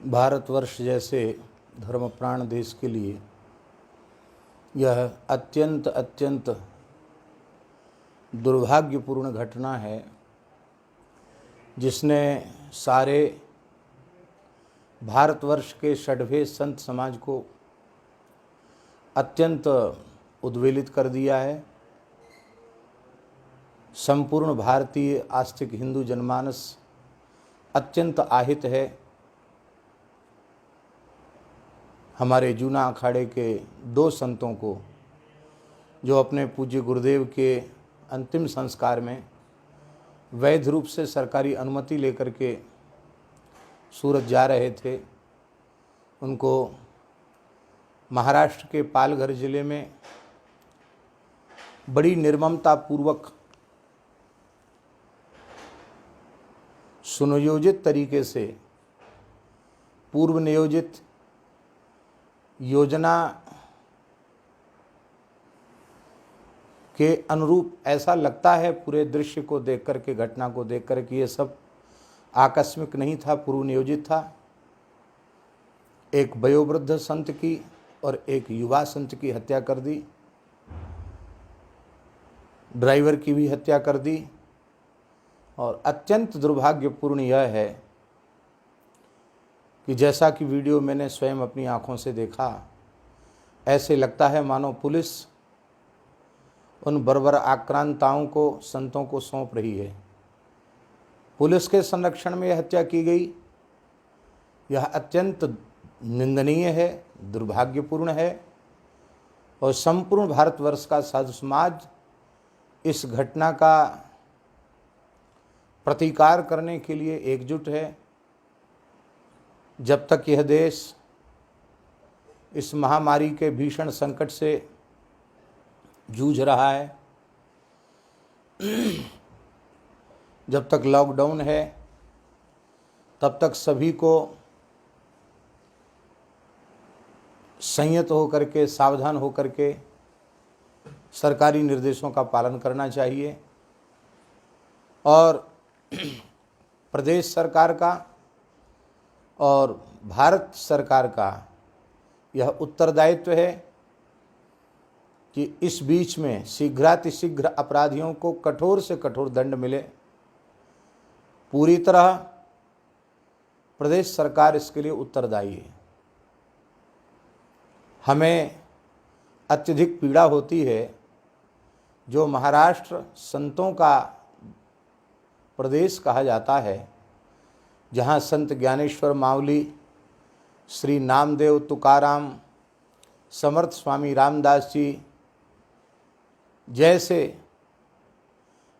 भारतवर्ष जैसे धर्मप्राण देश के लिए यह अत्यंत अत्यंत दुर्भाग्यपूर्ण घटना है, जिसने सारे भारतवर्ष के षड्भे संत समाज को अत्यंत उद्वेलित कर दिया है। संपूर्ण भारतीय आस्तिक हिंदू जनमानस अत्यंत আহিत है। हमारे जूना अखाड़े के दो संतों को जो अपने पूज्य गुरुदेव के अंतिम संस्कार में वैध रूप से सरकारी अनुमति लेकर के सूरत जा रहे थे, उनको महाराष्ट्र के पालघर जिले में बड़ी निर्ममता पूर्वक सुनियोजित तरीके से पूर्व नियोजित योजना के अनुरूप ऐसा लगता है पूरे दृश्य को देख कर के, घटना को देख कर के, ये सब आकस्मिक नहीं था, पूर्व नियोजित था। एक वयोवृद्ध संत की और एक युवा संत की हत्या कर दी, ड्राइवर की भी हत्या कर दी। और अत्यंत दुर्भाग्यपूर्ण यह है कि जैसा कि वीडियो मैंने स्वयं अपनी आंखों से देखा, ऐसे लगता है मानो पुलिस उन बर्बर आक्रांताओं को, संतों को सौंप रही है। पुलिस के संरक्षण में यह हत्या की गई। यह अत्यंत निंदनीय है, दुर्भाग्यपूर्ण है और संपूर्ण भारतवर्ष का साधु समाज इस घटना का प्रतिकार करने के लिए एकजुट है। जब तक यह देश इस महामारी के भीषण संकट से जूझ रहा है, जब तक लॉकडाउन है, तब तक सभी को संयत होकर के, सावधान होकर के सरकारी निर्देशों का पालन करना चाहिए। और प्रदेश सरकार का और भारत सरकार का यह उत्तरदायित्व है कि इस बीच में शीघ्रातिशीघ्र अपराधियों को कठोर से कठोर दंड मिले। पूरी तरह प्रदेश सरकार इसके लिए उत्तरदायी है। हमें अत्यधिक पीड़ा होती है जो महाराष्ट्र संतों का प्रदेश कहा जाता है, जहाँ संत ज्ञानेश्वर मावली, श्री नामदेव तुकाराम, समर्थ स्वामी रामदास जी जैसे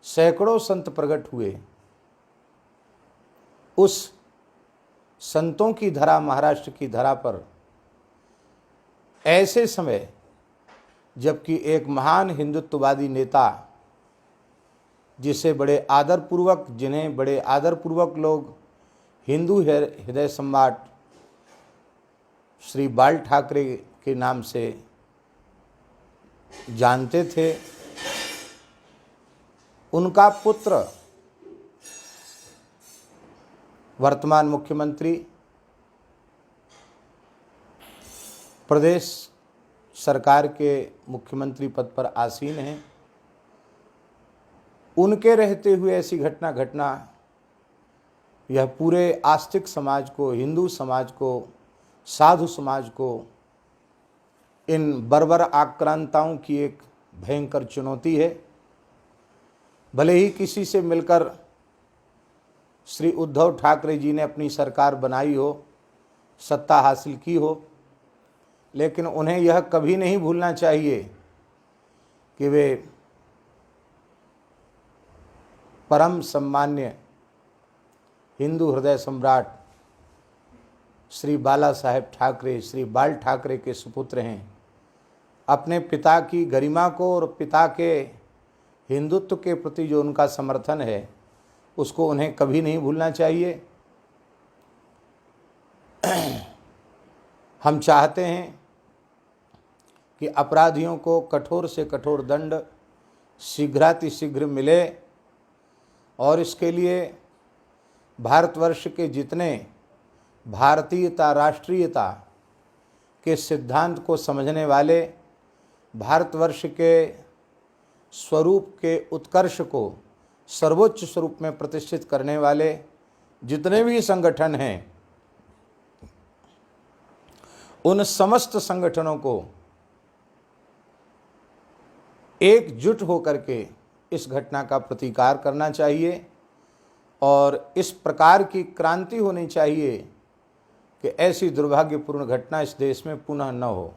सैकड़ों संत प्रकट हुए। उस संतों की धरा, महाराष्ट्र की धरा पर ऐसे समय जबकि एक महान हिंदुत्ववादी नेता जिन्हें बड़े आदरपूर्वक लोग हिंदू हृदय सम्राट श्री बाल ठाकरे के नाम से जानते थे, उनका पुत्र वर्तमान मुख्यमंत्री, प्रदेश सरकार के मुख्यमंत्री पद पर आसीन हैं। उनके रहते हुए ऐसी घटना घटना यह पूरे आस्तिक समाज को, हिंदू समाज को, साधु समाज को इन बर्बर आक्रांताओं की एक भयंकर चुनौती है। भले ही किसी से मिलकर श्री उद्धव ठाकरे जी ने अपनी सरकार बनाई हो, सत्ता हासिल की हो, लेकिन उन्हें यह कभी नहीं भूलना चाहिए कि वे परम सम्मान्य हिंदू हृदय सम्राट श्री बाला साहेब ठाकरे, श्री बाल ठाकरे के सुपुत्र हैं। अपने पिता की गरिमा को और पिता के हिंदुत्व के प्रति जो उनका समर्थन है, उसको उन्हें कभी नहीं भूलना चाहिए। हम चाहते हैं कि अपराधियों को कठोर से कठोर दंड शीघ्रातिशीघ्र मिले और इसके लिए भारतवर्ष के जितने भारतीयता, राष्ट्रीयता के सिद्धांत को समझने वाले, भारतवर्ष के स्वरूप के उत्कर्ष को सर्वोच्च स्वरूप में प्रतिष्ठित करने वाले जितने भी संगठन हैं, उन समस्त संगठनों को एकजुट होकर के इस घटना का प्रतिकार करना चाहिए और इस प्रकार की क्रांति होनी चाहिए कि ऐसी दुर्भाग्यपूर्ण घटना इस देश में पुनः न हो।